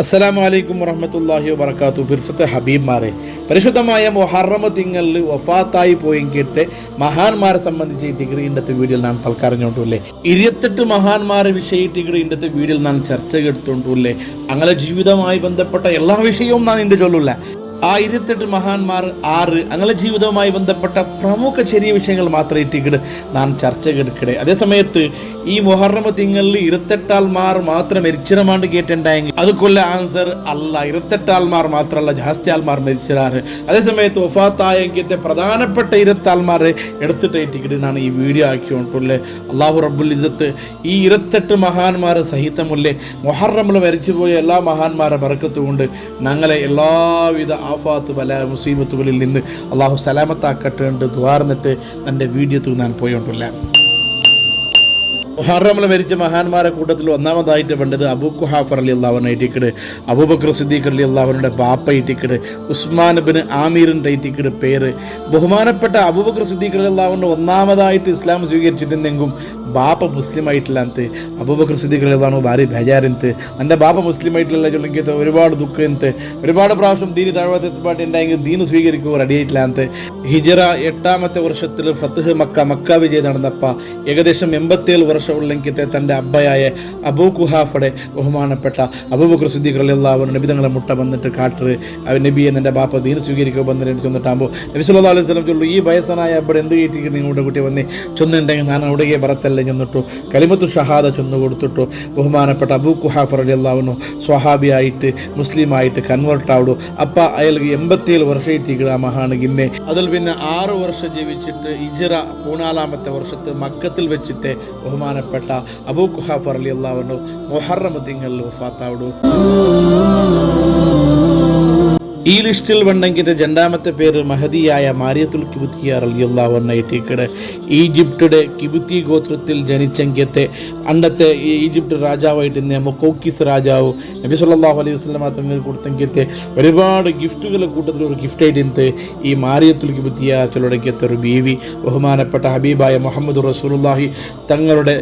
അസ്സലാമു അലൈക്കും വറഹ്മത്തുള്ളാഹി വബറകാതുഹു. പരിശുദ്ധ ഹബീബ്മാരെ, പരിശുദ്ധമായ മുഹറം തിങ്കളിൽ വഫാത്തായി പോയെങ്കിട്ട് മഹാന്മാരെ സംബന്ധിച്ച് ഇന്നത്തെ വീഡിയോയിൽ നാം തൽക്കാരഞ്ഞോണ്ടല്ലേ 28 മഹാന്മാരെ വിഷയിട്ട് ഇന്നത്തെ വീഡിയോയിൽ നാം ചർച്ച എടുത്തോണ്ടല്ലേ. അങ്ങനെ ജീവിതവുമായി ബന്ധപ്പെട്ട എല്ലാ വിഷയവും നാം ഇന്ന് ചൊല്ലില്ല. ആ 28 മഹാന്മാർ 6 അങ്ങനെ ജീവിതവുമായി ബന്ധപ്പെട്ട പ്രമുഖ ചെറിയ വിഷയങ്ങൾ മാത്രം ഇട്ടിട്ട് നാം ചർച്ച എടുക്കടേ. അതേസമയത്ത് ഈ മുഹറം തിങ്കളിൽ 28 ആൾമാർ മാത്രം മരിച്ചിടമാണ്ട് കേട്ടിട്ടുണ്ടായെങ്കിൽ അതുകൊല്ല ആൻസർ അല്ല. 28 ആൾമാർ മാത്രമല്ല, ജാസ്തി ആൾമാർ മരിച്ചിടാറ്. അതേസമയത്ത് വഫാത്തായെങ്കിലത്തെ പ്രധാനപ്പെട്ട 20 ആൾമാരെ എടുത്തിട്ട് ഇട്ടിട്ട് ഞാൻ ഈ വീഡിയോ ആക്കിക്കൊണ്ടുള്ളേ. അള്ളാഹു റബ്ബുൽ ഇസ്സത്ത് ഈ 28 മഹാന്മാർ സഹിതമുല്ലേ മുഹറമിൽ മരിച്ചുപോയ എല്ലാ മഹാന്മാരെ ബർക്കത്തുകൊണ്ട് ഞങ്ങളെ എല്ലാവിധ ആഫാത്ത് പല മുസീബത്തുകളിൽ നിന്ന് അള്ളാഹു സലാമത്താക്കട്ടെ ഉണ്ട് ദ്വാർന്നിട്ട് എൻ്റെ വീഡിയോ ഞാൻ പോയോണ്ടില്ല. മുഹറമിൽ മരിച്ച മഹാന്മാരെ കൂട്ടത്തിൽ ഒന്നാമതായിട്ട് വേണ്ടത് അബൂ ഖുഹാഫ റളിയല്ലാഹു ഇറ്റിക്കട്, അബൂബക്കർ സിദ്ദീഖ് റളിയല്ലാഹുവിന്റെ ബാപ്പ ഇറ്റിക്കട്, ഉസ്മാൻ ഇബ്നു ആമീറിന്റെ ഇറ്റിക്കട് പേര്. ബഹുമാനപ്പെട്ട അബൂബക്കർ സിദ്ദീഖ് റളിയല്ലാഹു ഒന്നാമതായിട്ട് ഇസ്ലാം സ്വീകരിച്ചിട്ടുണ്ടെങ്കിലും ബാപ്പ മുസ്ലിം ആയിട്ടില്ലാത്ത അബൂബക്കർ സിദ്ദീഖ് റളിയല്ലാഹു ഭാര്യ ബേജാറിന്ത് എൻ്റെ ബാപ്പ മുസ്ലിം ആയിട്ടില്ല ചൊല്ലെങ്കിൽ ഒരുപാട് ദുഃഖത്ത് ഒരുപാട് പ്രാവശ്യം ദീന് താഴ്വാത്തുണ്ടായെങ്കിൽ ദീന് സ്വീകരിക്കുക റെഡി ആയിട്ടില്ലാത്ത. ഹിജറ 8ാമത്തെ വർഷത്തിൽ ഫത്ഹ് മക്ക വിജയം നടന്നപ്പ ഏകദേശം 87 വർഷം ഉള്ളെങ്കിത്തെ തൻ്റെ അബ്ബയായ അബൂ ഖുഹാഫയുടെ ബഹുമാനപ്പെട്ട അബൂബക്കർ സിദ്ദീഖ് റളിയല്ലാഹു നബി തങ്ങളെ മുട്ട വന്നിട്ട് കാട്ടറ് നബിയെ എൻ്റെ ബാപ്പ ദീന് സ്വീകരിക്കുക വന്നിട്ട് ചെന്നിട്ടാകുമ്പോൾ നബി സല്ലല്ലാഹു അലൈഹി വസല്ലം ചൊല്ലു, ഈ വയസ്സനായ അബ്ബടെ എന്ത് കയറ്റി നിങ്ങളുടെ കുട്ടി വന്ന് ചൊന്നുണ്ടെങ്കിൽ ഞാൻ അവിടേക്ക് ബറത്തല്ലേ ചെന്നിട്ടു കലിമത്തു ഷഹാദ ചൊന്നു കൊടുത്തിട്ടു. ബഹുമാനപ്പെട്ട അബൂ ഖുഹാഫ റളിയല്ലാഹു സ്വഹാബിയായിട്ട് മുസ്ലിമായിട്ട് കൺവേർട്ട് ആവിടും. അപ്പ അയാൾക്ക് 87 വർഷമായിട്ട് ആ മഹാനുകിന്നെ അതിൽ പിന്നെ 6 വർഷം ജീവിച്ചിട്ട് ഹിജറ 14ാമത്തെ വർഷത്ത് മക്കത്തിൽ വെച്ചിട്ട് ബഹുമാനപ്പെട്ട അബൂ ഖുഹാഫ റളിയല്ലാഹു അൻഹു മുഹറം തിങ്കളിൽ വഫാത്താവുന്നു. ഈ ലിസ്റ്റിൽ വേണ്ടെങ്കിൽ രണ്ടാമത്തെ പേര് മഹദിയായ മാരിയത്തുൽ കിബുത്തിയ റളിയല്ലാഹു അൻഹ ഇട്ടിക്കട്. ഈജിപ്തിയുടെ കിബുത്തി ഗോത്രത്തിൽ ജനിച്ചെങ്കിത്തെ അണ്ടത്തെ ഈജിപ്ത് രാജാവായിട്ട് മൊക്കോക്കിസ് രാജാവ് നബി സല്ലല്ലാഹു അലൈഹി വസല്ലം തങ്ങൾ കൊടുത്തെങ്കിത്തെ ഒരുപാട് ഗിഫ്റ്റുകളുടെ കൂട്ടത്തിൽ ഒരു ഗിഫ്റ്റായിട്ട് ഈ മാരിയത്തുൽ കിബുത്തിയ ചൊല്ലടക്കിയത്തെ ഒരു ബീവി ബഹുമാനപ്പെട്ട ഹബീബായ മുഹമ്മദ് റസൂലുള്ളാഹി തങ്ങളുടെ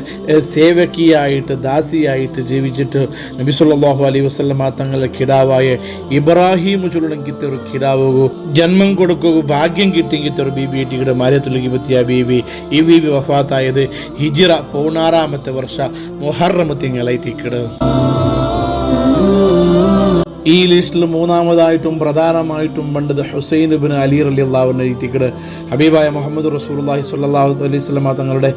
സേവകിയായിട്ട് ദാസിയായിട്ട് ജീവിച്ചിട്ട് നബി സല്ലല്ലാഹു അലൈഹി വസല്ലം തങ്ങളുടെ കിടാവായ ഇബ്രാഹിം ിത്തെ ഒരു കിടാവൂ ജന്മം കൊടുക്കുക ഭാഗ്യം കിട്ടിയെങ്കിത്തെ ഒരു ബീബി ഇട്ടിയുടെ മാരിയത്തുൽ കിബുത്തിയ ബീബി. ഈ ബീബി വഫാത്തായത് ഹിജ്റ 16ാമത്തെ വർഷ മുഹറം തിങ്കളായിട്ടിക്കട്. ഈ ലിസ്റ്റിൽ മൂന്നാമതായിട്ടും പ്രധാനമായിട്ടും വേണ്ടത് ഹുസൈൻ ഇബ്നു അലി റളിയല്ലാഹു അൻഹു ഇട്ടിക്കട്. ഹബീബായ മുഹമ്മദ് റസൂലുള്ളാഹി സ്വല്ലല്ലാഹു അലൈഹി വസല്ലം തങ്ങളുടെ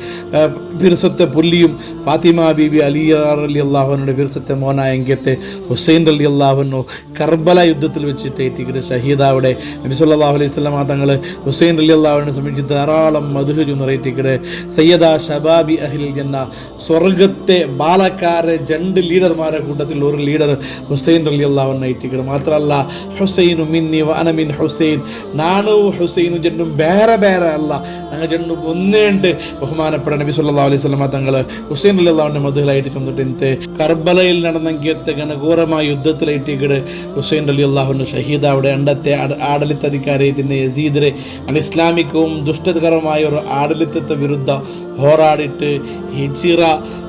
ബിർസത്തെ പുല്ലിയും ഫാത്തിമ ബീബി അലി റളിയല്ലാഹു അൻഹയുടെ ബിർസത്തെ മോനായെങ്കിത്തെ ഹുസൈൻ റളിയല്ലാഹു അൻഹു കർബല യുദ്ധത്തിൽ വെച്ചിട്ട് ഇട്ടിക്കട് ഷഹീദാവിടെ. നബി സല്ലല്ലാഹു അലൈഹി വസല്ലം തങ്ങൾ ഹുസൈൻ റളിയല്ലാഹു അൻഹു സംബന്ധിച്ച് ധാരാളം മദ്ഹ് ചൊന്നറിയിട്ടിക്കട്. സയ്യദ ഷബാബി അഹ്ലിൽ ജന്ന, സ്വർഗത്തെ ബാലക്കാരെ 2 ലീഡർമാരെ കൂട്ടത്തിൽ ഒരു ലീഡർ ഹുസൈൻ റളിയല്ലാഹു മാത്രല്ല ഹുസൈനു മിന്നി വഅന മിൻ ഹുസൈൻ, നാനും ഹുസൈനും ജെണ്ടും വേറെ വേറെ അല്ല, ഞങ്ങൾ ജെണ്ടും ഒന്നേണ്ട്. ബഹുമാനപ്പെട്ട നബി സല്ലല്ലാഹു അലൈഹി വസല്ലം തങ്ങൾ ഹുസൈൻ റളിയല്ലാഹുവിന്റെ മദ്ഹലായിട്ട് കൊണ്ടിട്ട് കർബലയിൽ നടന്നെങ്കിയത്തെ ഘനഘോരമായ യുദ്ധത്തിലായിട്ട് ഹുസൈൻ റളിയല്ലാഹു ഷഹീദാവിടെ അണ്ടത്തെ ആടലിത്തധികാരിയായിട്ട് യസീദിനെ അനിസ്ലാമികവും ദുഷ്ടകരമായ ഒരു ആടലിത്തത്തെ വിരുദ്ധ പോരാടിയിട്ട് ഹിജ്റ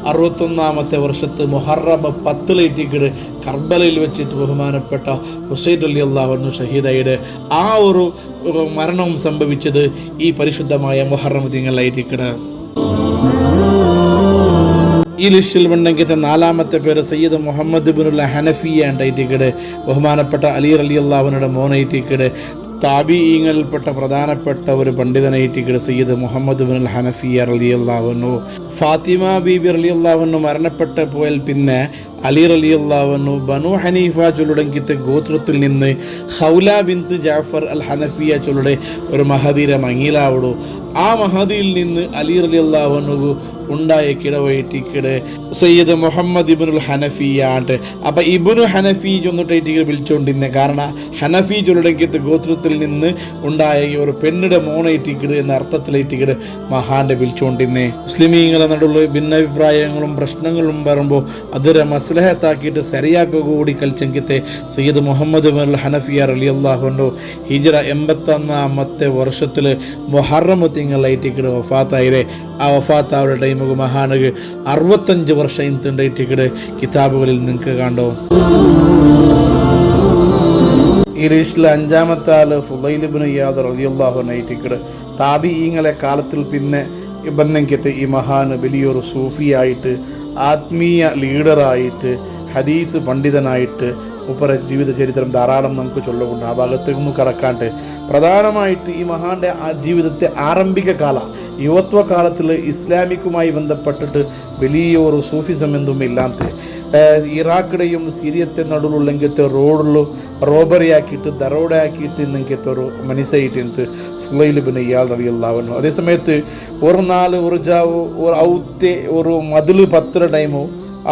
61ാമത്തെ വർഷത്ത് മുഹറം 10 കർബലയിൽ വെച്ചിട്ട് ബഹുമാനപ്പെട്ട ഹുസൈൻ റളിയല്ലാഹു അൻഹു ഷഹീദായുടെ ആ ഒരു മരണവും സംഭവിച്ചത് ഈ പരിശുദ്ധമായ മുഹറം തിങ്കളായിട്ടിക്കട്. ഈ ലിസ്റ്റിൽ വേണ്ടെങ്കിൽ 4ാമത്തെ പേര് സയ്യിദ് മുഹമ്മദ് ഇബ്നുൽ ഹനഫിയ ഉണ്ടായിട്ടിക്കട്. ബഹുമാനപ്പെട്ട അലി റളിയല്ലാഹു അൻഹുയുടെ മോനായിട്ടിക്കട്. താബിഈങ്ങളിൽപ്പെട്ട പ്രധാനപ്പെട്ട ഒരു പണ്ഡിതനായിട്ടിക്കട് സയ്യിദ് മുഹമ്മദ് ഇബ്നുൽ ഹനഫിയ റളിയല്ലാഹു അൻഹു. ഫാത്തിമ ബീബി റളിയല്ലാഹു അൻഹു മരണപ്പെട്ട പോയാൽ പിന്നെ അലി റളിയല്ലാഹു അൻഹു ബനു ഹനീഫ ചൊല്ലുടങ്കിത്തെ ഗോത്രത്തിൽ നിന്ന് ഹൗല ബിൻത്ത് ജാഫർ അൽ ഹനഫിയ ചൊല്ലുടെ ഒരു മഹദീര മങ്ങീലാവിടു. ആ മഹദിയിൽ നിന്ന് അലി റളിയല്ലാഹു അൻഹു ഉണ്ടായ കിടവയിട്ടിക്കട് സയ്യിദ് മുഹമ്മദ് ഇബ്നുൽ ഹനഫിയ ആണ്ട്. അപ്പം ഇബ്നു ഹനഫി ചൊന്നിട്ട് വിളിച്ചുകൊണ്ടിരുന്നത് കാരണം ഹനഫി ചൊല്ലുടങ്കിത്തെ ഗോത്രത്തിൽ നിന്ന് ഉണ്ടായ ഒരു പെണ്ണിടെ മോണയിട്ടിക്കട് എന്ന അർത്ഥത്തിലേറ്റിക്കട് മഹാന്റെ വിളിച്ചുകൊണ്ടിരുന്നേ. മുസ്ലിമീങ്ങളെ നടുള്ള ഭിന്നാഭിപ്രായങ്ങളും പ്രശ്നങ്ങളും വരുമ്പോൾ അതൊരു മസ്ലഹത്താക്കിയിട്ട് ശരിയാക്കുക കൂടി കളിച്ചെങ്കിത്തെ സയ്യിദ് മുഹമ്മദ് ഇബ്നുൽ ഹനഫിയ റളിയല്ലാഹു അൻഹു ഹിജ്റ 81ാമത്തെ വർഷത്തിൽ മുഹറം തിങ്കളായിട്ടിക്കട് വഫാത്തായിരെ. ആ വഫാത്താവുടെ ടൈമുക്ക് മഹാനക്ക് 65 വർഷം ഇന്തുണ്ടായിട്ടിക്കട് കിതാബുകളിൽ നിങ്ങൾക്ക് കണ്ടോ. ഈ ലിസ്റ്റിൽ 5-ാമത്തെ ആള് ഫുളൈൽ ഇബ്നു ഇയാദ് റളിയല്ലാഹു അൻഹു. താബിഈങ്ങളെ കാലത്തിൽ പിന്നെ ബന്ധങ്കത്തെ ഈ മഹാൻ വലിയൊരു സൂഫിയായിട്ട്, ആത്മീയ ലീഡറായിട്ട്, ഹദീസ് പണ്ഡിതനായിട്ട് മൂപ്പര ജീവിത ചരിത്രം ധാരാളം നമുക്ക് ചൊല്ലുകൊണ്ട് ആ ഭാഗത്തേക്കൊന്നും കടക്കാണ്ട് പ്രധാനമായിട്ട് ഈ മഹാൻ്റെ ആ ജീവിതത്തെ ആരംഭിക കാല യുവത്വകാലത്തിൽ ഇസ്ലാമിക്കുമായി ബന്ധപ്പെട്ടിട്ട് വലിയൊരു സൂഫിസം എന്തും ഇല്ലാത്ത ഇറാഖിടെയും സിറിയത്തെ നടുവിലുള്ള ഇങ്ങനത്തെ റോഡിൽ റോബറിയാക്കിയിട്ട് ദറോഡയാക്കിയിട്ട് ഇന്നത്തെ ഒരു മനുഷ്യയിട്ട് എന്ത് ഫുളൈൽ ഇബ്നു ഇയാദ് റളിയല്ലാഹു അൻഹു. അതേസമയത്ത് ഒരു നാല് ഒരു ജാവ് ഒരു ഔത്തെ ഒരു മതിൽ 10 ടൈമോ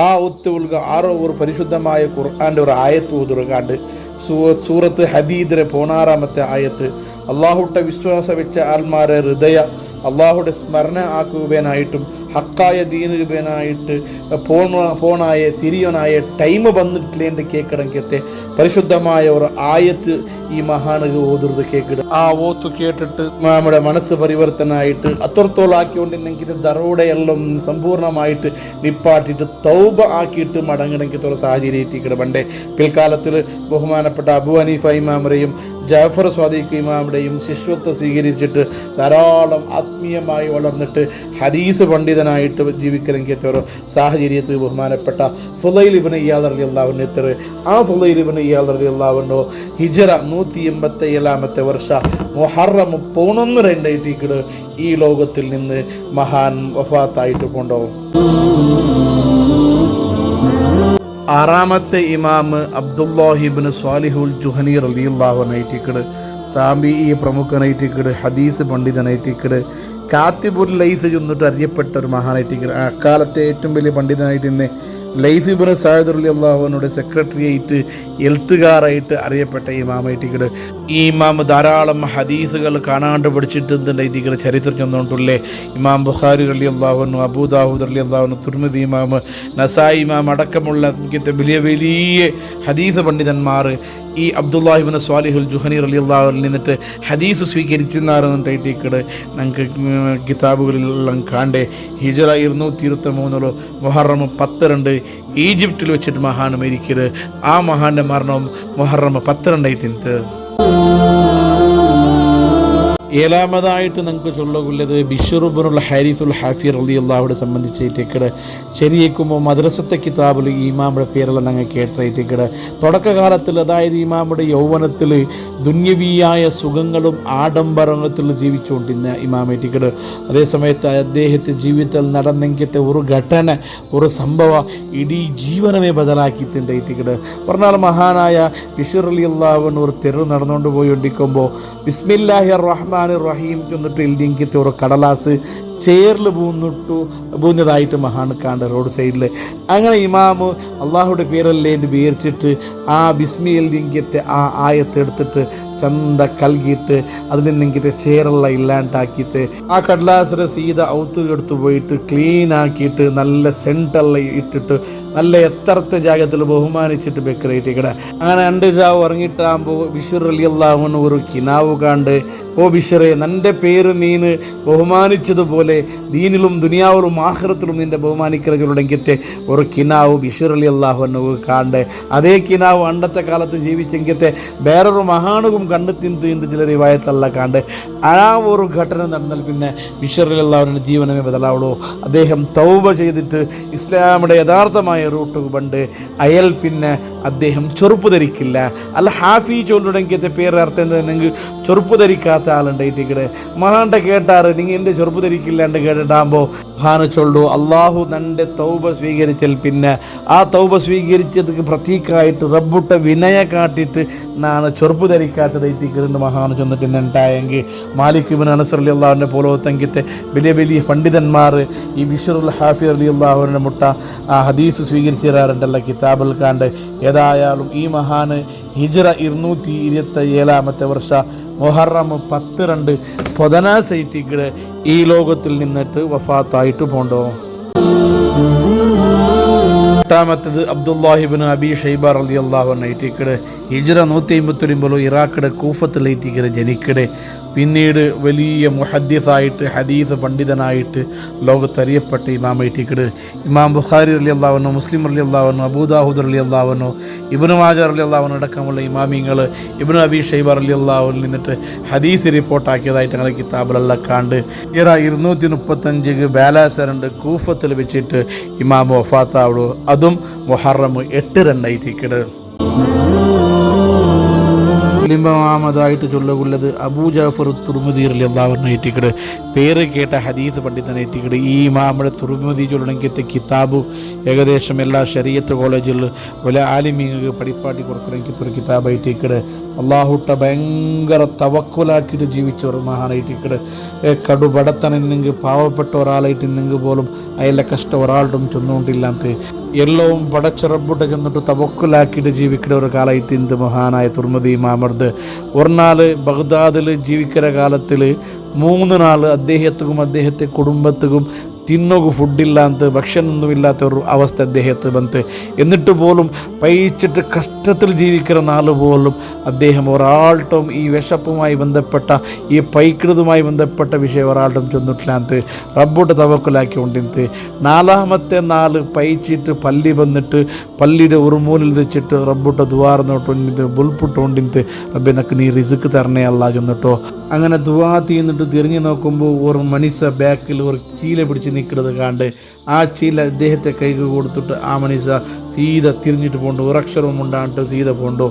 ആ ഒത്ത് ഉൾക ആറോ ഒരു പരിശുദ്ധമായ ഖുർആൻ്റെ ഒരു ആയത്ത് ഊതുറക്കാണ്ട് സൂറത്ത് ഹദീദിലെ 16-ാമത്തെ ആയത്ത് അള്ളാഹുടെ വിശ്വാസം വെച്ച ആൽമാരെ ഹൃദയ അള്ളാഹുടെ സ്മരണ ആക്കുവാനായിട്ടും ഹക്കായ ദീനുപേനായിട്ട് പോണായ തിരിയനായ ടൈം വന്നിട്ടില്ലേണ്ട കേൾക്കണമെങ്കിൽ പരിശുദ്ധമായ ഒരു ആയത്ത് ഈ മഹാനക ഓതുന്നത് കേൾക്കുക. ആ ഓത്ത് കേട്ടിട്ട് നമ്മുടെ മനസ്സ് പരിവർത്തനായിട്ട് അത്രത്തോളാക്കിക്കൊണ്ടിരുന്നെങ്കിൽ ദറോടെയെല്ലാം സമ്പൂർണ്ണമായിട്ട് നിപ്പാട്ടിയിട്ട് തൗബ ആക്കിയിട്ട് മടങ്ങണമെങ്കിൽ ഒരു സാഹചര്യം എത്തിക്കണം. പണ്ടേ പിൽക്കാലത്തിൽ ബഹുമാനപ്പെട്ട അബൂ ഹനീഫ ഇമാമരെയും ജാഫർ സ്വാദിഖ് ഇമാമുടെയും ശിഷ്യത്വം സ്വീകരിച്ചിട്ട് ധാരാളം ആത്മീയമായി വളർന്നിട്ട് ഹദീസ് പണ്ഡിതനായിട്ട് ജീവിക്കണമെങ്കിൽ ഒരു സാഹചര്യത്തിൽ ബഹുമാനപ്പെട്ട ഫുളൈൽ ഇബ്നു ഇയാദ് റളിയല്ലാഹു അൻഹു. ആ ഫുളൈൽ ഇബ്നു ഇയാദ് റളിയല്ലാഹു അൻഹു ഹിജ്റ 187-ാമത്തെ വർഷ മുഹറം 11 ഈ ലോകത്തിൽ നിന്ന് മഹാൻ വഫാത്തായിട്ട് കൊണ്ടുപോകും. 6-ാമത്തെ ഇമാം അബ്ദുല്ലാഹി ഇബ്നു സ്വാലിഹുൽ ജുഹനി റളിയല്ലാഹു അൻഹു താബിഈ പ്രമുഖനായിട്ട് ഹദീസ് പണ്ഡിതനായിട്ട് കാത്തിബുൽ ലൈഫ് ചെന്നിട്ട് അറിയപ്പെട്ട ഒരു മഹാനായിട്ട് അക്കാലത്തെ ഏറ്റവും വലിയ പണ്ഡിതനായിട്ട് ഇന്ന് ലൈഫ് ഇബ്നു സഅദ് റളിയല്ലാഹു അൻഹുവിന്റെ സെക്രട്ടറിയായിട്ട് എഴുത്തുകാരായിട്ട് അറിയപ്പെട്ട ഇമാമായിട്ട് ഈ ഇമാം ധാരാളം ഹദീസുകൾ കാണാണ്ട് പഠിച്ചിട്ടുണ്ടായിട്ട് ചരിത്രം ചെന്നുകൊണ്ടുള്ളേ ഇമാം ബുഖാരി റളിയല്ലാഹു അൻഹു, അബൂ ദാവൂദ് റളിയല്ലാഹു അൻഹു, തുർമിദി ഇമാം, നസായി ഇമാം അടക്കമുള്ള വലിയ വലിയ ഹദീസ് പണ്ഡിതന്മാർ ഈ അബ്ദുല്ലാഹി ഇബ്നു സ്വാലിഹുൽ ജുഹനി റളിയല്ലാഹു അൻഹു നിന്നിട്ട് ഹദീസ് സ്വീകരിച്ചെന്നാണെന്നിട്ട് ഞങ്ങൾക്ക് കിതാബുകളിലെല്ലാം കാണ്ടേ. ഹിജ്റ 223 മുഹറം 12 ഈജിപ്തിൽ വെച്ചിട്ട് മഹാൻ മരിക്കരുത്. ആ മഹാന്റെ മരണവും മുഹറം 12 ഏഴാമതായിട്ട് നമുക്ക് ചൊല്ലുള്ളത് ബിശ്ർ ഇബ്നുൽ ഹാരിസുൽ ഹാഫി റളിയല്ലാഹുവിനെ സംബന്ധിച്ചിട്ട് ചെറിയേക്കുമ്പോൾ മദ്രസത്തെ കിതാബിൽ ഈ ഇമാമുടെ പേരെല്ലാം ഞങ്ങൾ കേട്ടിട്ട് തുടക്കകാലത്തിൽ, അതായത് ഇമാമുടെ യൗവനത്തിൽ ദുന്യവിയായ സുഖങ്ങളും ആഡംബരത്തിൽ ജീവിച്ചുകൊണ്ടിരുന്ന ഇമാമായിട്ട് അതേസമയത്ത് അദ്ദേഹത്തെ ജീവിതത്തിൽ നടന്നെങ്കിലത്തെ ഒരു ഘടന, ഒരു സംഭവം ഇടീ ജീവനമേ ബദലാക്കിയിട്ടുണ്ടായിട്ട് പറഞ്ഞാൽ മഹാനായ ബിശ്ർ റളിയല്ലാഹു അൻഹു ഒരു തെരു നടന്നുകൊണ്ട് പോയിക്കൊണ്ടിരിക്കുമ്പോൾ ബിസ്മില്ലാഹിർ റഹ്മാനിർ റഹീം എന്നിട്ട് എഴുതിയെങ്കിലത്തെ ഒരു കടലാസ് ചേറിൽ പൂന്നതായിട്ട് മഹാൻ കാണ്ട് റോഡ് സൈഡിൽ. അങ്ങനെ ഇമാമ് അള്ളാഹുടെ പേരല്ലേ എന്ന് വിചാരിച്ചിട്ട് ആ ബിസ്മി എഴുതിയെങ്കിലത്തെ ആ ആയത്തെടുത്തിട്ട് ചന്ത കൽകിയിട്ട് അതിൽ നിന്നെങ്കിലത്തെ ചേറെല്ലാം ഇല്ലാണ്ടാക്കിയിട്ട് ആ കടലാസിൻ്റെ സീത ഔത്തുകെടുത്ത് പോയിട്ട് ക്ലീൻ ആക്കിയിട്ട് നല്ല സെൻറ്റെല്ലാം ഇട്ടിട്ട് നല്ല എത്രത്തെ ജാഗത്തിൽ ബഹുമാനിച്ചിട്ട് ബെക്കറേറ്റിക്കട. അങ്ങനെ 2 ജാവ് ഇറങ്ങിയിട്ടാകുമ്പോൾ ബിശ്ർ റളിയല്ലാഹു അൻഹു ഒരു കിനാവ് കാണ്ട്, ഓ ബിശ്റേ, നിൻ്റെ പേര് നീന് ബഹുമാനിച്ചതുപോലെ ദീനിലും ദുനിയാവിലും ആഖിറത്തിലും നിന്റെ ബഹുമാനിക്കുന്നതിലെങ്കിലത്തെ ഒരു കിനാവ് ബിശ്ർ റളിയല്ലാഹു അൻഹു കാണ്ട്. അതേ കിനാവ് അണ്ടത്തെ കാലത്ത് ജീവിച്ചെങ്കിലത്തെ വേറൊരു മഹാനുകും കണ്ടെത്തിണ്ട് ചില റിവായത്തല്ല കാണ്ട്. ആ ഒരു ഘടന നടന്നാൽ പിന്നെ ബിശ്ർ റളിയല്ലാഹു അൻഹു ജീവനമേ ബദലാവുള്ളൂ. അദ്ദേഹം തൗബ ചെയ്തിട്ട് ഇസ്ലാമിയുടെ യഥാർത്ഥമായ റൂട്ട് കണ്ട് അയൽ പിന്നെ അദ്ദേഹം ചെറുപ്പ് ധരിക്കില്ല. അല്ല ഹാഫി ചൊല്ലുടെങ്കിലത്തെ പേര് അർത്ഥം എന്താണെങ്കിൽ ചെറുപ്പ് ധരിക്കാത്ത ആളുണ്ടായിട്ട് മഹാന്റെ കേട്ടാറ് നിങ്ങൾ എന്ത് ചെറുപ്പ് ധരിക്കില്ലാണ്ട് കേട്ടിട്ടാകുമ്പോൾ മഹാന് ചൊല്ലു അള്ളാഹു തൻ്റെ തൗബ സ്വീകരിച്ചാൽ പിന്നെ ആ തൗബ സ്വീകരിച്ചതിന് പ്രതീകമായിട്ട് റബ്ബുട്ട വിനയ കാട്ടിയിട്ട് നാണ് ചെറുപ്പ് ധരിക്കാത്തതായിട്ട് മഹാന് ചെന്നിട്ട് ഉണ്ടായെങ്കിൽ മാലിക് ഇബ്നു അനസ് റളിയല്ലാഹുവിനെ പോലത്തെ വലിയ വലിയ പണ്ഡിതന്മാർ ഈ ബിശ്റുൽ ഹാഫി റളിയല്ലാഹുവിനെ മുട്ട ആ ഹദീസ് സ്വീകരിച്ചു തരാറുണ്ടല്ല കിതാബിൽ കാണ്ട്. ഏതായാലും ഈ മഹാന് ഹിജ്റ 227-ാമത്തെ വർഷ മുഹറം 12 പൊതനാസൈറ്റിക്ക് ഈ ലോകത്തിൽ നിന്നിട്ട് വഫാത്തായിട്ട് പോണ്ടോ. 8-ാമത്തത് അബ്ദുല്ലാഹി ഇബ്നു അബി ഷൈബ റളിയല്ലാഹു അൻഹു ഹിജ്റ 151 ഇറാഖിടെ കൂഫത്തിലേറ്റിക്കടെ ജനിക്കടെ പിന്നീട് വലിയ മുഹദ്ദിസായിട്ട് ഹദീസ് പണ്ഡിതനായിട്ട് ലോകത്തറിയപ്പെട്ട ഇമാമായിട്ടിക്കട് ഇമാം ബുഖാരി റളിയല്ലാഹു അൻഹു, മുസ്ലിം റളിയല്ലാഹു അൻഹു, അബൂദാവൂദ് റളിയല്ലാഹു അൻഹു, ഇബ്നു മാജ റളിയല്ലാഹു അൻഹു അടക്കമുള്ള ഇമാമിങ്ങൾ ഇബ്നു അബീ ഷൈബ റളിയല്ലാഹു അൻഹു നിന്നിട്ട് ഹദീസ് റിപ്പോർട്ടാക്കിയതായിട്ട് ഞങ്ങൾ കിതാബിലെല്ലാം കണ്ട് 235 ബാലാസറുണ്ട് കൂഫത്തിൽ വെച്ചിട്ട് ഇമാം വഫാത്താവുള്ളൂ. അതും മുഹറം 8 ായിട്ട് ചൊല്ലുള്ളത് അബൂ ജാഫർ തുർമുദി റളിയല്ലാഹു അൻഹു ഏറ്റിക്കട് പേര് കേട്ട ഹദീസ് പണ്ഡിതനേറ്റിക്കട്. ഈ ഇമാമുടെ തുർമുദി ചൊല്ലണമെങ്കിൽ കിതാബ് ഏകദേശം എല്ലാ ശരീഅത്ത് കോളേജിൽ വല ആലിമീങ്ങൾക്ക് പഠിപ്പാട്ടി കൊടുക്കണമെങ്കിൽ ഒരു കിതാബായിട്ടിക്കട്. അള്ളാഹുട്ട ഭയങ്കര തവക്കുലാക്കിയിട്ട് ജീവിച്ച ഒരു മഹാനായിട്ടിക്കട്. കടുപടത്തനെന്നെങ്കിൽ പാവപ്പെട്ട ഒരാളായിട്ട് ഇന്നെങ്കിൽ പോലും അയാളുടെ കഷ്ടം ഒരാളും ചെന്നുകൊണ്ടില്ലാത്ത എല്ലാം പടച്ച റബ്ബുട്ട ചെന്നിട്ട് തവക്കുലാക്കിയിട്ട് ജീവിക്കുന്ന ഒരു കാലമായിട്ട് ഇന്ത് മഹാനായ തുർമുദി ഇമാമർദ്. ഒരു നാൾ ബഗ്ദാദിൽ ജീവിക്കുന്ന കാലത്തിൽ 3 നാൾ അദ്ദേഹത്തെ കുടുംബത്തിനും തിന്നോക്ക് ഫുഡില്ലാത്ത ഭക്ഷണമൊന്നുമില്ലാത്ത ഒരു അവസ്ഥ അദ്ദേഹത്തെ ബന്ധ്. എന്നിട്ട് പോലും പയിച്ചിട്ട് കഷ്ടത്തിൽ ജീവിക്കുന്ന നാൾ പോലും അദ്ദേഹം ഒരാളും ഈ വിശപ്പുമായി ബന്ധപ്പെട്ട ഈ പൈക്കുന്നതുമായി ബന്ധപ്പെട്ട വിഷയം ഒരാളും ചെന്നിട്ടില്ലാത്ത റബ്ബോട്ട് തവക്കലാക്കി കൊണ്ടിരുന്നത്. 4ാമത്തെ നാൾ പയിച്ചിട്ട് പള്ളി വന്നിട്ട് പള്ളിയുടെ ഒരു മൂലിൽ വെച്ചിട്ട് റബ്ബോട്ട് ദ്വാർന്നോട്ട് ബുൾപ്പിട്ടുകൊണ്ടിരുന്നത് റബ്ബെ നക്ക് നീ റിസ്ക് തരണേ അല്ലാ ചെന്നിട്ടോ. അങ്ങനെ ദുആ തീർന്നിട്ട് തിരിഞ്ഞു നോക്കുമ്പോൾ ഒരു മനുഷ്യ ബാക്കിൽ ഒരു ചീല പിടിച്ച് നിൽക്കുന്നത് കണ്ട് ആ ചീല അദ്ദേഹത്തെ കൈക്ക് കൊടുത്തിട്ട് ആ മനുഷ്യ സീത തിരിഞ്ഞിട്ട് പോകണ്ടു. ഒരക്ഷരവും ഉണ്ടായിട്ട് സീത പോകണ്ടു.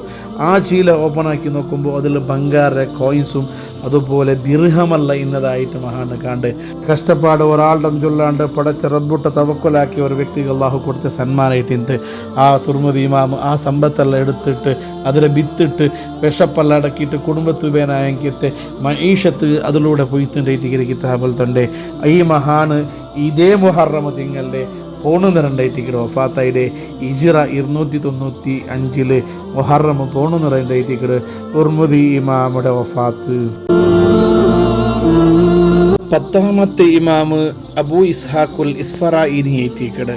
ആ ചീല ഓപ്പണാക്കി നോക്കുമ്പോൾ അതിൽ ബംഗാര കോയിൻസും അതുപോലെ ദിർഹമല്ല ഇന്നതായിട്ട് മഹാന് കണ്ട് കഷ്ടപ്പാട് ഒരാളുടെ ചൊല്ലാണ്ട് പടച്ച റബ്ബുട്ട തവക്കലാക്കിയ ഒരു വ്യക്തിക്ക് അള്ളാഹു കൊടുത്ത സന്മാനായിട്ട് ഇന്ന് ആ തുർമുദി ഇമാം ആ സമ്പത്തെല്ലാം എടുത്തിട്ട് അതിലെ വിത്തിട്ട് വിശപ്പെല്ലാം അടക്കിയിട്ട് കുടുംബത്തുബേനായത്തെ മഈഷത്ത് അതിലൂടെ പോയിട്ടുണ്ട് കിതാബിൽ തന്നെ. ഈ മഹാന് ഇതേ മുഹറം തിങ്ങളുടെ 1 വഫാത്തായിടെ ഹിജ്റ 295 മുഹറം 1 തുർമുദി ഇമാമുടെ വഫാത്ത്. 10ാമത്തെ ഇമാമ് അബൂ ഇസ്ഹാഖുൽ ഇസ്ഫറായിനി ഏറ്റിക്കട്.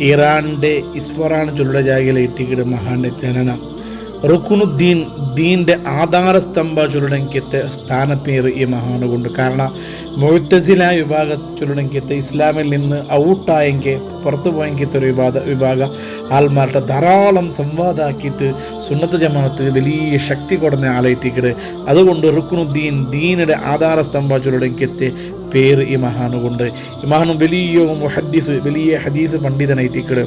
ഇറാൻ്റെ ഇസ്ഫറാൻ ചൊല്ലുടെ ജാഗയിൽ ഏറ്റിക്കട് മഹാന്റെ ജനനം. റുക്കുനുദ്ദീൻ ദീൻ്റെ ആധാരസ്തംഭ ചൊല്ലണമെങ്കിൽ സ്ഥാനപ്പേര് ഈ മഹാനുകൊണ്ട്. കാരണം മുഅ്തസില വിഭാഗം ചൊല്ലണമെങ്കിൽ ഇസ്ലാമിൽ നിന്ന് ഔട്ടായെങ്കിൽ പുറത്തു പോയെങ്കിൽ ഒരു വിഭാഗം ആൾമാരുടെ ധാരാളം സംവാദമാക്കിയിട്ട് സുന്നത്ത് ജമാഅത്ത് വലിയ ശക്തി കൊടുന്ന ആളായിട്ടിക്കട്. അതുകൊണ്ട് റുക്കുനുദ്ദീൻ ദീനിൻ്റെ ആധാരസ്തംഭ ചൊല്ലണമെങ്കിൽ പേര് ഈ മഹാനുകൊണ്ട്. ഈ മഹാനു വലിയ മുഹദ്ദിസ് വലിയ ഹദീസ് പണ്ഡിതനായിട്ടിക്കട്.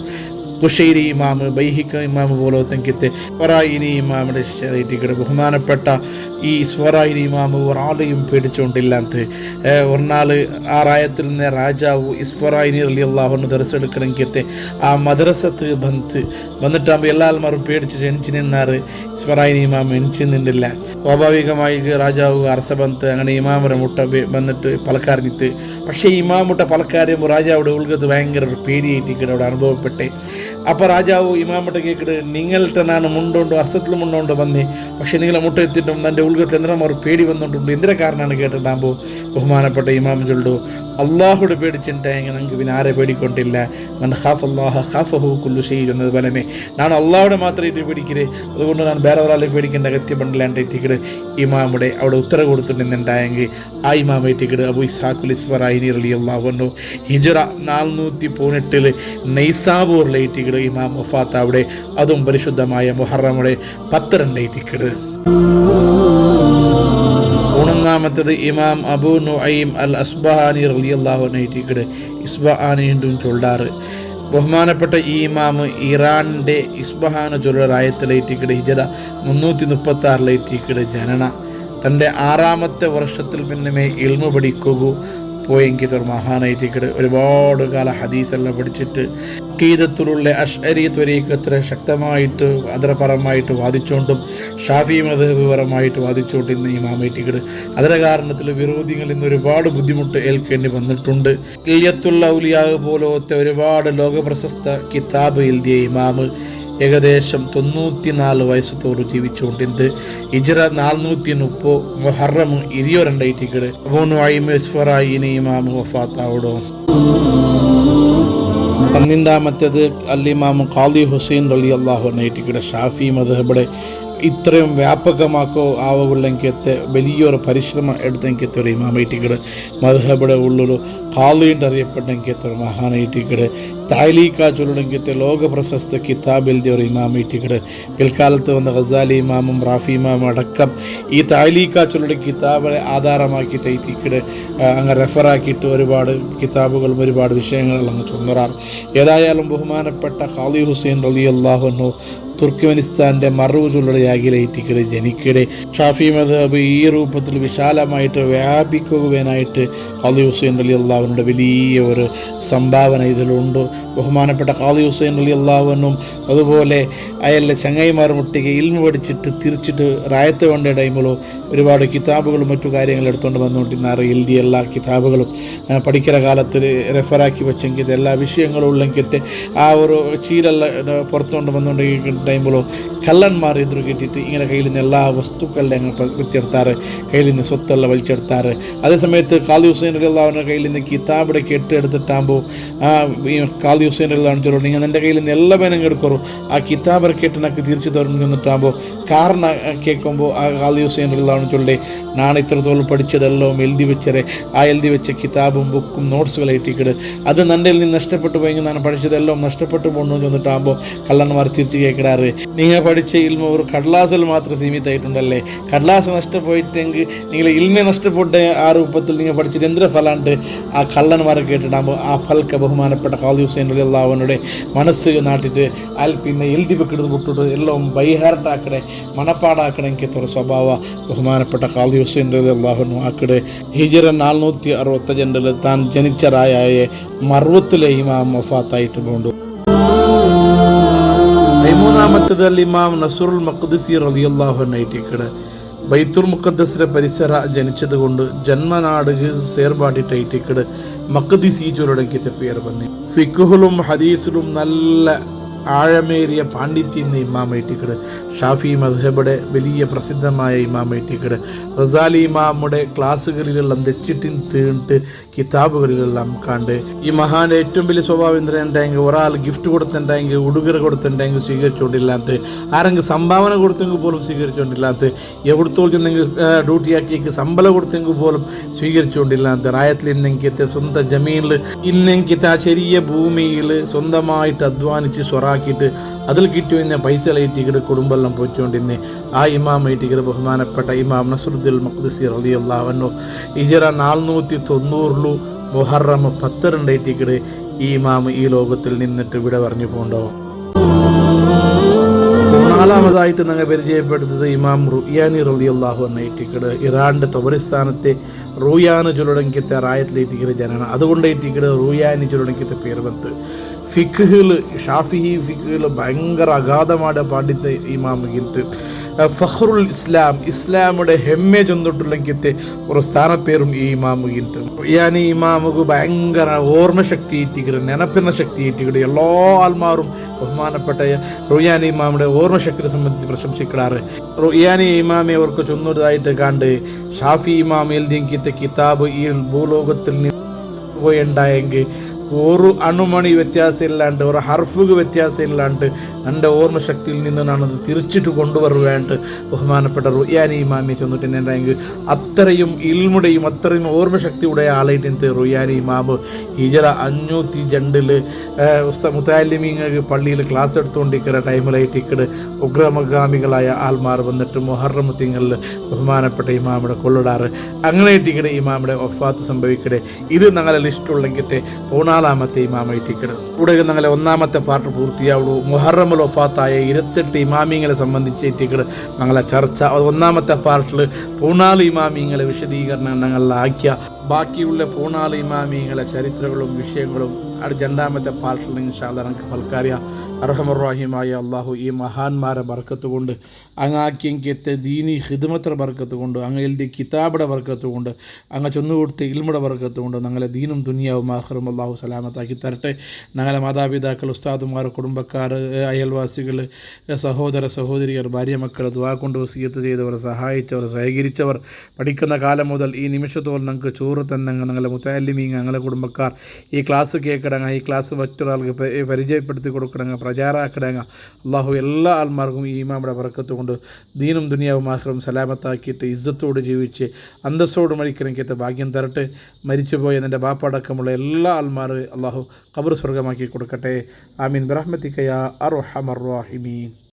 കുശൈരി ഇമാമ്, ബൈഹിക്ക ഇമാമ് പോലത്തെ സ്വറായിനി ഇമാമിൻ്റെ ശരീരത്തിക്കട്. ബഹുമാനപ്പെട്ട ഈ സ്വറായിനി ഇമാമ് ഒരാളെയും പേടിച്ചുകൊണ്ടില്ലാത്ത ഒരു നാൾ ആ റായത്തിൽ നിന്ന് രാജാവ് ഇസ്ഫറായിനി റളിയല്ലാഹു അൻഹു ദർസെടുക്കണമെങ്കിൽ ആ മദ്രസത്ത് വന്നിട്ടാകുമ്പോൾ എല്ലാവരും പേടിച്ച് എണിച്ച് നിന്നാറ്. ഇസ്ഫറായിനി ഇമാം എണിച്ച് നിന്നില്ല. സ്വാഭാവികമായി രാജാവ് അറസബന്ത് അങ്ങനെ ഇമാമരെ മുട്ട വന്നിട്ട് പലക്കാരിഞ്ഞിത്ത്. പക്ഷേ ഇമാം മുട്ട പലക്കാരും രാജാവിടെ ഉൾഗത്ത് ഭയങ്കര ഒരു പേടിയായിട്ടിക്കടെ അവിടെ അനുഭവപ്പെട്ടെ. അപ്പോൾ രാജാവ് ഇമാമുട്ട കേൾക്കിട്ട് നിങ്ങളുടെ ನಾನು ಮುಂಡೊಂಡು ಅರ್ಸತ್ಲು ಮುಂಡೊಂಡು ಬಂದೆ പക്ഷേ നിങ്ങളെ മുട്ട എത്തിയിട്ടും എൻ്റെ ഉൾഗത്ത് എന്തിനാ ഒരു പേടി വന്നിട്ടുണ്ട് എന്തിനാ കാരണമാണ് കേട്ടിട്ടാകുമ്പോൾ ബഹുമാനപ്പെട്ട ഇമാം ചൊല്ലു അള്ളാഹുടെ പേടിച്ചിട്ടായെങ്കിൽ നമുക്ക് പിന്നെ ആരെ പേടിക്കൊണ്ടില്ല. മൻ ഖാഫ് അല്ലാഹ ഖാഫഹു കുല്ലു ഷൈ എന്നത് പോലെമേ ನಾನು അള്ളാഹുടെ മാത്രമായിട്ട് പേടിക്കരുത്. അതുകൊണ്ട് ഞാൻ വേറെ ഒരാളെ പേടിക്കേണ്ട അഗത്യം പണ്ടില്ലാണ്ടിട്ട് ഇമാമുടെ അവിടെ ഉത്തരവ് കൊടുത്തിട്ടുണ്ടെന്നുണ്ടായെങ്കിൽ ആ ഇമാമായിട്ടിക്കട് അബൂ ഇസ്ഹാഖുൽ ഇസ്ഫറായിനി റളിയല്ലാഹു അൻഹു ഹിജ്റ 418 നൈസാബൂറിലേറ്റിക്കട് ഇമാം വഫാത്ത് അവിടെ. അതും പരിശുദ്ധമായ മുഹറമുടെ 10 മൂന്നാമത്തേത് ഇമാം അബൂ നുഐം അൽ അസ്ബഹാനി റളിയല്ലാഹു അൻഹു ഇസ്ബഹാനി എന്നും ചൊല്ലാറ്. ബഹുമാനപ്പെട്ട ഈ ഇമാമ് ഇറാൻ്റെ ഇസ്ബഹാന ചൊല്ലറായത്തിലേറ്റിക്കട് ഹിജ്റ 336 ജനന. തൻ്റെ 6ാമത്തെ വർഷത്തിൽ പിന്നെ ഇൽമു പഠിക്കുകൂ പോയെങ്കിൽ ഒരു മഹാനായിട്ടിക്കട്. ഒരുപാട് കാല ഹദീസെല്ലാം പഠിച്ചിട്ട് അഖീദത്തിലുള്ള അശ്അരി ത്വരീഖത്ത് ശക്തമായിട്ട് അതരപരമായിട്ട് വാദിച്ചുകൊണ്ടും ഷാഫി മദ്ഹബ് പരമായിട്ട് വാദിച്ചുകൊണ്ട് ഇന്ന് ഇമാമായിട്ടിക്കട്. അതിൻ്റെ കാരണത്തിൽ വിരോധികൾ ഇന്ന് ഒരുപാട് ബുദ്ധിമുട്ട് ഏൽക്കേണ്ടി വന്നിട്ടുണ്ട്. ഇല്യത്തുൽ ഔലിയാ പോലത്തെ ഒരുപാട് ലോകപ്രശസ്ത കിതാബ് എഴുതിയ ഇമാമ് ഏകദേശം 94 വയസ്സത്തോട് ജീവിച്ചുകൊണ്ടിരുന്നത്. ഹിജ്റ 430 മുഹറം 22 അബൂ നുഐം ഇസ്ഫറായിനി ഇമാം വഫാത്താവുടോ. 12ാമത്തേത് അൽ ഇമാം ഖാദി ഹുസൈൻ റളിയല്ലാഹു അൻഹു ഷാഫി മദ്ഹബിയുടെ ഇത്രയും വ്യാപകമാക്കോ ആവുള്ളെങ്കിത്തെ വലിയൊരു പരിശ്രമം എടുത്തെങ്കിത്തെ ഒരു ഇമാമൈറ്റിക്കട് മദ്ഹബിടെ ഉള്ളൊരു ഖാലിൻ്റെ അറിയപ്പെട്ടെങ്കിത്തെ ഒരു മഹാനൈറ്റിക്കട് തായ്ലീക്ക ചൊല്ലുടെങ്കിത്തെ ലോക പ്രശസ്ത കിതാബ് എഴുതിയ ഒരു ഇമാമൈറ്റിക്കട് പിൽക്കാലത്ത് വന്ന ഗസാലി ഇമാമും റാഫി ഇമാമും അടക്കം ഈ തായ്ലീക്ക ചൊല്ലുടെ കിതാബിനെ ആധാരമാക്കിയിട്ട് എഴുതിക്കട് അങ്ങ് റെഫറാക്കിയിട്ട് ഒരുപാട് കിതാബുകളും ഒരുപാട് വിഷയങ്ങളും അങ്ങ് ചൊന്നറാറ്. ഏതായാലും ബഹുമാനപ്പെട്ട ഖാലി ഹുസൈൻ റളിയല്ലാഹു അൻഹു തുർക്ക്മെനിസ്ഥാൻ്റെ മറൂജുള്ളയാകിലേറ്റിക്കടെ ജനിക്കടെ ഷാഫി മദ്ഹബ് ഈ രൂപത്തിൽ വിശാലമായിട്ട് വ്യാപിക്കുവാനായിട്ട് ഖാദി ഹുസൈൻ റളിയല്ലാഹുവിൻ്റെ വലിയ ഒരു സംഭാവന ഇതിലുണ്ട്. ബഹുമാനപ്പെട്ട ഖാദി ഹുസൈൻ റളിയല്ലാഹുവിനും അതുപോലെ അയാളുടെ ചങ്ങായിമാർ മുട്ടിക്ക് ഇൽമു പഠിച്ചിട്ട് തിരിച്ചിട്ട് റായത്ത് വേണ്ട ടൈമിലോ ഒരുപാട് കിതാബുകളും മറ്റു കാര്യങ്ങൾ എടുത്തുകൊണ്ട് വന്നുകൊണ്ടിരുന്നാറ്. എഴുതിയ എല്ലാ കിതാബുകളും പഠിക്കുന്ന കാലത്തിൽ റെഫറാക്കി വെച്ചെങ്കിൽ എല്ലാ വിഷയങ്ങളും ഉള്ളെങ്കിൽ ആ ഒരു ചീരല്ല പുറത്തുകൊണ്ട് വന്നുകൊണ്ട് ടൈമിലോ കള്ളന്മാർ എതിർ കിട്ടിയിട്ട് ഇങ്ങനെ കയ്യിൽ നിന്ന് എല്ലാ വസ്തുക്കളുടെ അങ്ങ് വെച്ചെടുത്താറ്, കയ്യിൽ നിന്ന് സ്വത്തെല്ലാം വലിച്ചെടുത്താറ്. അതേസമയത്ത് ഖാദി ഹുസൈൻ റളിയല്ലാഹുവിൻ്റെ കയ്യിൽ നിന്ന് കിതാബിടെ കെട്ടെടുത്തിട്ടാകുമ്പോൾ ഖാദി ഹുസൈൻ റളിയല്ലാഹു ചൊല്ലു നിങ്ങൾ എൻ്റെ കയ്യിൽ നിന്ന് എല്ലാം വേണം എടുക്കറു ആ കിതാബിനെ കെട്ടിനക്ക് തിരിച്ചു തുറന്നിട്ടാകുമ്പോൾ കാരണം കേൾക്കുമ്പോൾ ആ ഖാദി ഹുസൈൻ റളിയല്ലാഹു ചൊല്ലേ ഞാൻ ഇത്രത്തോളം പഠിച്ചതെല്ലാം എഴുതി വെച്ചരെ ആ എഴുതി വെച്ച കിതാബും ബുക്കും നോട്ട്സുകളായിട്ടിക്കട് അത് നൻ്റെ നിന്ന് നഷ്ടപ്പെട്ടു പോയെങ്കിൽ ഞാൻ പഠിച്ചതെല്ലാം നഷ്ടപ്പെട്ടു പോകണമെന്ന് വന്നിട്ടാകുമ്പോൾ കള്ളന്മാർ തിരിച്ച് കേൾക്കിടാറ് നിങ്ങൾ പഠിച്ച ഇൽമ ഒരു കടലാസിൽ മാത്രം സീമിതമായിട്ടുണ്ടല്ലേ, കടലാസ് നഷ്ടപ്പോയിട്ടെങ്കിൽ നിങ്ങൾ ഇൽമ നഷ്ടപ്പെട്ട ആ രൂപത്തിൽ നിങ്ങൾ പഠിച്ചിട്ട് എന്തൊരു ഫലാണ്ട് ആ കള്ളന്മാരെ കേട്ടിട്ടാകുമ്പോൾ ആ ഫൽക്ക ബഹുമാനപ്പെട്ട ഖാദി ഹുസൈൻ റളിയല്ലാഹുവിൻ്റെ മനസ്സ് നാട്ടിട്ട് അതിൽ പിന്നെ എഴുതി വെക്കിടത് വിട്ടിട്ട് എല്ലാം ബൈഹാർട്ടാക്കണേ മനപ്പാടാക്കണേ എനിക്കൊരു സ്വഭാവ ബഹുമാനപ്പെട്ട ഖാദി ഹുസൈൻ റളിയല്ലാഹു ആക്കടെ ഹിജറ 465 താൻ ജനിച്ച റായായ മർവത്തിലെ ഇമാം വഫാത്തായിട്ട് പോണ്ടു. 13-ാമത്തേത് ഇമാം നസ്റുൽ മഖ്ദിസി റളിയല്ലാഹു അൻഹു ബൈത്തുൽ മുഖദ്ദസിലെ പരിസര ജനിച്ചത് കൊണ്ട് ജന്മനാട് സേർപാടിട്ടൈറ്റിക്കട് മഖ്ദിസി ചൊല്ലടക്കിയ പേര് വന്നി. ഫിഖ്ഹിലും ഹദീസിലും നല്ല ആഴമേറിയ പാണ്ഡിത്യം ഇമാമൈറ്റിക്കട് ഷാഫി മദ്ഹബിടെ വലിയ പ്രസിദ്ധമായ ഇമാമൈറ്റിക്കട് ഗസാലി ഇമാമുടെ ക്ലാസ്സുകളിലെല്ലാം തെച്ചിട്ടിൻ തീണ്ടിട്ട് കിതാബുകളിലെല്ലാം കണ്ട് ഈ മഹാന്റെ ഏറ്റവും വലിയ സ്വഭാവം എന്തിനാണ്ടെങ്കിൽ ഒരാൾ ഗിഫ്റ്റ് കൊടുത്തിട്ടുണ്ടെങ്കിൽ ഉടുകര കൊടുത്തിട്ടുണ്ടെങ്കിൽ സ്വീകരിച്ചുകൊണ്ടില്ലാത്ത ആരെങ്കിലും സംഭാവന കൊടുത്തെങ്കിൽ പോലും സ്വീകരിച്ചുകൊണ്ടില്ലാത്ത എവിടുത്തോളം ചെന്നെങ്കിൽ ഡ്യൂട്ടിയാക്കിയേക്ക് ശമ്പളം കൊടുത്തെങ്കിൽ പോലും സ്വീകരിച്ചുകൊണ്ടില്ലാത്ത റായത്തിൽ ഇന്നെങ്കിത്തെ സ്വന്തം ജമീനിൽ ഇന്നെങ്കിത്തെ ആ ചെറിയ ഭൂമിയിൽ സ്വന്തമായിട്ട് അധ്വാനിച്ച് സ്വറാക്കിയിട്ട് അതിൽ കിട്ടുന്ന പൈസ ലൈറ്റിക്കട് കുടുംബമെല്ലാം പോയിക്കൊണ്ടിരുന്നേ ആ ഇമാം ഐറ്റിക്കട് ബഹുമാനപ്പെട്ട ഇമാം നസ്റുദ്ദീൻ മഖ്ദിസി റളിയല്ലാഹു അൻഹു ഹിജറ 490 മുഹറം 12 ഐറ്റിക്കട് ഈ ഇമാം ഈ ലോകത്തിൽ നിന്നിട്ട് വിട പറഞ്ഞു പോണ്ടോ. 4-ാമതായിട്ട് ഞങ്ങൾ പരിചയപ്പെടുത്തത് ഇമാം റുയാനി റളിയല്ലാഹു അൻഹു ഐറ്റിക്കട് ഇറാന്റെ തബരിസ്ഥാനത്തെ റൂയാന് ചൊല്ലടങ്കിത്തെ റായത്തിലേറ്റിക്കട് ജനന അതുകൊണ്ട് ഐറ്റിക്കട് റൂയാനി ചൊല്ലടങ്കിത്തെ പേര് വന്ന് ഫിഖ്ഹിൽ ഷാഫി ഫിഖ്ഹിൽ ഭയങ്കര അഗാധമായ പാണ്ഡിത്യ ഇമാമിಗಿಂತ ഫഖ്റുൽ ഇസ്ലാം ഇസ്ലാമുടെ ഹെമ്മെ ചെന്നിട്ടുള്ളെങ്കിത്തെ ഒരു സ്ഥാനപ്പേരും ഈ ഇമാമിಗಿಂತ യാനി ഇമാമുക്ക് ഭയങ്കര ഓർമ്മശക്തി ഇട്ടിക്കട് നെനപ്പിന ശക്തി ഇട്ടിക്കട് എല്ലാ ആൾമാരും ബഹുമാനപ്പെട്ട റുയാനി ഇമാമുടെ ഓർമ്മശക്തിയെ സംബന്ധിച്ച് പ്രശംസിക്കാറ്. റുയാനി ഇമാമെ അവർക്ക് ചൊന്നതായിട്ട് കണ്ട് ഷാഫി ഇമാം എഴുതിയെങ്കിത്തെ കിതാബ് ഈ ഭൂലോകത്തിൽ നിന്ന് പോയിണ്ടായെങ്കിൽ ഒരു അണുമണി വ്യത്യാസം ഇല്ലാണ്ട് ഒരു ഹർഫുക വ്യത്യാസം ഇല്ലാണ്ട് എൻ്റെ ഓർമ്മശക്തിയിൽ നിന്ന് ഞാനത് തിരിച്ചിട്ട് കൊണ്ടുവരുവാണ്ട് ബഹുമാനപ്പെട്ട റുയാനി ഇമാമി ചെന്നിട്ടുണ്ടെങ്കിൽ അത്രയും ഇൽമുടെയും അത്രയും ഓർമ്മശക്തിയുടെ ആളായിട്ട് റുയാനി ഇമാമ് ഹിജറ 502 മുത്തഅല്ലിമീങ്ങൾക്ക് പള്ളിയിൽ ക്ലാസ് എടുത്തുകൊണ്ടിരിക്കുന്ന ടൈമിലായിട്ടിക്കട് ഉഗ്രമഗാമികളായ ആൾമാർ വന്നിട്ട് മുഹറം തിങ്കളിൽ ബഹുമാനപ്പെട്ട ഇമാമിടെ കൊള്ളിടാറ്. അങ്ങനെ ഇട്ടിക്കടെ ഇമാമിടെ വഫാത്ത് സംഭവിക്കടെ ഇത് ഞങ്ങളെ ലിസ്റ്റുള്ളെങ്കിത്തെ 14-ാമത്തെ ഇമാമൈറ്റിക്കട് ഇവിടെ ഞങ്ങളെ 1-ാമത്തെ പാർട്ട് പൂർത്തിയാവുള്ളൂ. മുഹറമുൽ വഫാത്തായ 28 ഇമാമിങ്ങളെ സംബന്ധിച്ചിട്ടിക്കട് ഞങ്ങളെ ചർച്ച 1-ാമത്തെ പാർട്ടിൽ 14 ഇമാമിങ്ങളെ വിശദീകരണം ഞങ്ങളിലാക്കിയ ബാക്കിയുള്ള 14 ഇമാമിങ്ങളെ ചരിത്രങ്ങളും വിഷയങ്ങളും 2-ാമത്തെ പാർട്ടിൽ ഇൻഷാ അല്ലാഹ് നമുക്ക് പൽക്കാരിയ അർഹമർ-റഹീമായ അള്ളാഹു ഈ മഹാന്മാരെ ബർക്കത്ത് കൊണ്ട് അങ്ങാക്കിയെങ്കിത്തെ ദീനി ഖിദ്മത്തിൻ്റെ ബർക്കത്ത് കൊണ്ട് അങ്ങ് എഴുതിയ കിതാബിടെ ബർക്കത്ത് കൊണ്ട് അങ്ങ് ചെന്നുകൊടുത്ത ഇൽമുടെ ബർക്കത്ത് കൊണ്ട് ഞങ്ങളെ ദീനും ദുനിയാവും ആഖിറും അള്ളാഹു സലാമത്താക്കി തരട്ടെ. ഞങ്ങളെ മാതാപിതാക്കൾ ഉസ്താദുമാർ കുടുംബക്കാർ അയൽവാസികൾ സഹോദര സഹോദരികൾ ഭാര്യ മക്കൾ ദുആ കൊണ്ട് വസിയത്ത് ചെയ്തവർ സഹായിച്ചവർ സഹകരിച്ചവർ പഠിക്കുന്ന കാലം മുതൽ ഈ നിമിഷത്തോളം ഞങ്ങൾക്ക് ചോറ് തന്നെ ഞങ്ങളെ മുത്തഅല്ലിമീങ്ങൾ ഞങ്ങളെ കുടുംബക്കാർ ഈ ക്ലാസ് കേൾക്കുന്ന കിടങ്ങ ഈ ക്ലാസ് മറ്റൊരാൾക്ക് പരിചയപ്പെടുത്തി കൊടുക്കണങ്ങ പ്രചാരാക്കിടങ്ങ അള്ളാഹു എല്ലാ ആൾമാർക്കും ഈ ഇമാമിയുടെ ബർക്കത്ത് കൊണ്ട് ദീനും ദുനിയാവും ആഖിറവും സലാമത്താക്കിയിട്ട് ഇസ്സത്തോട് ജീവിച്ച് അന്തസ്സോട് മരിക്കണമെങ്കിൽ ഭാഗ്യം തരട്ടെ. മരിച്ചുപോയ എൻ്റെ ബാപ്പടക്കമുള്ള എല്ലാ ആൾമാർ അള്ളാഹു ഖബർ സ്വർഗമാക്കി കൊടുക്കട്ടെ. ആമീൻ ബിറഹ്മതിക യാ അർഹമർ റഹീമീൻ.